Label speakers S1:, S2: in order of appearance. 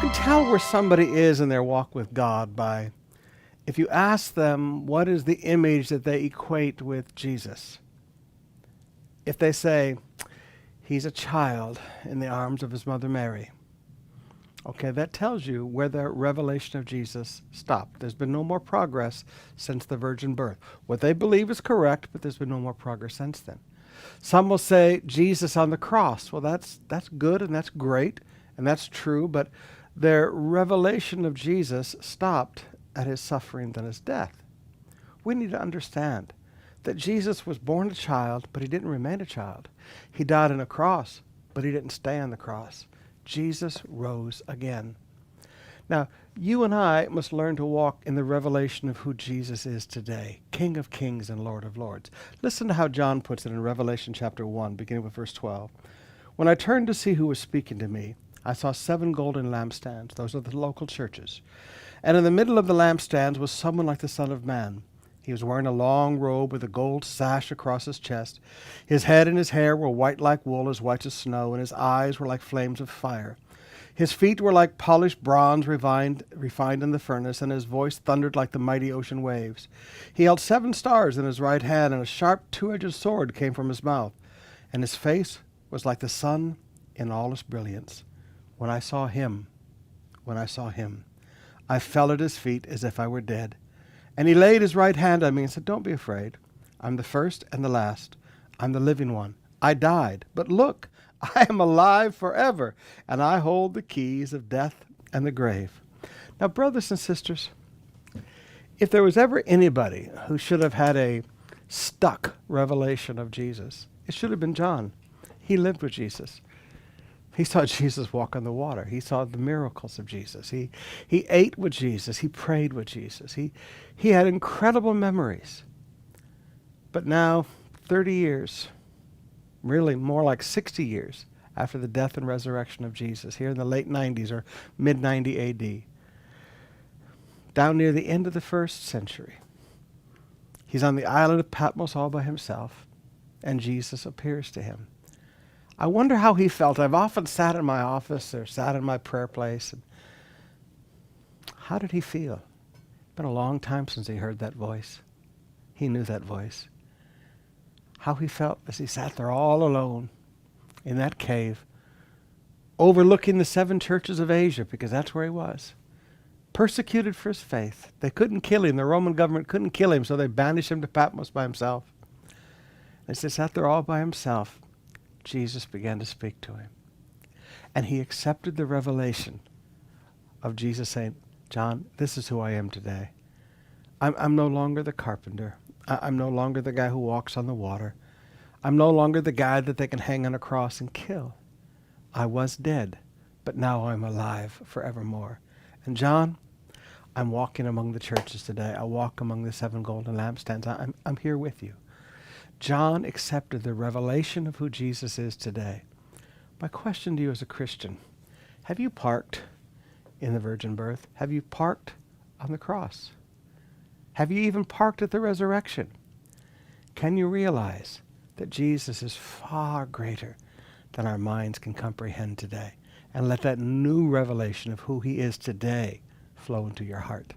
S1: can tell where somebody is in their walk with God by if you ask them what is the image that they equate with Jesus. If they say, he's a child in the arms of his mother Mary. Okay, that tells you where the revelation of Jesus stopped. There's been no more progress since the virgin birth. What they believe is correct, but there's been no more progress since then. Some will say Jesus on the cross. Well, that's good and that's great and that's true, but their revelation of Jesus stopped at his suffering and his death. We need to understand that Jesus was born a child, but he didn't remain a child. He died on a cross, but he didn't stay on the cross. Jesus rose again. Now, you and I must learn to walk in the revelation of who Jesus is today, King of kings and Lord of lords. Listen to how John puts it in Revelation chapter 1, beginning with verse 12. When I turned to see who was speaking to me, I saw 7 golden lampstands. Those are the local churches. And in the middle of the lampstands was someone like the Son of Man. He was wearing a long robe with a gold sash across his chest. His head and his hair were white like wool, as white as snow, and his eyes were like flames of fire. His feet were like polished bronze refined in the furnace, and his voice thundered like the mighty ocean waves. He held 7 stars in his right hand, and a sharp 2-edged sword came from his mouth. And his face was like the sun in all its brilliance. When I saw him, I fell at his feet as if I were dead. And he laid his right hand on me and said, don't be afraid. I'm the first and the last. I'm the living one. I died, but look, I am alive forever, and I hold the keys of death and the grave. Now, brothers and sisters, if there was ever anybody who should have had a stuck revelation of Jesus, it should have been John. He lived with Jesus. He saw Jesus walk on the water. He saw the miracles of Jesus. He ate with Jesus. He prayed with Jesus. He had incredible memories. But now, 30 years, really more like 60 years after the death and resurrection of Jesus, here in the late 90s or mid-90 A.D., down near the end of the 1st century, he's on the island of Patmos all by himself, and Jesus appears to him. I wonder how he felt. I've often sat in my office or sat in my prayer place. And how did he feel? It's been a long time since he heard that voice. He knew that voice. How he felt as he sat there all alone in that cave, overlooking the 7 churches of Asia, because that's where he was. Persecuted for his faith. They couldn't kill him. The Roman government couldn't kill him, so they banished him to Patmos by himself. As he sat there all by himself, Jesus began to speak to him. And he accepted the revelation of Jesus saying, John, this is who I am today. I'm no longer the carpenter. I'm no longer the guy who walks on the water. I'm no longer the guy that they can hang on a cross and kill. I was dead, but now I'm alive forevermore. And John, I'm walking among the churches today. I walk among the 7 golden lampstands. I'm here with you. John accepted the revelation of who Jesus is today. My question to you as a Christian, have you parked in the virgin birth? Have you parked on the cross? Have you even parked at the resurrection? Can you realize that Jesus is far greater than our minds can comprehend today? And let that new revelation of who he is today flow into your heart.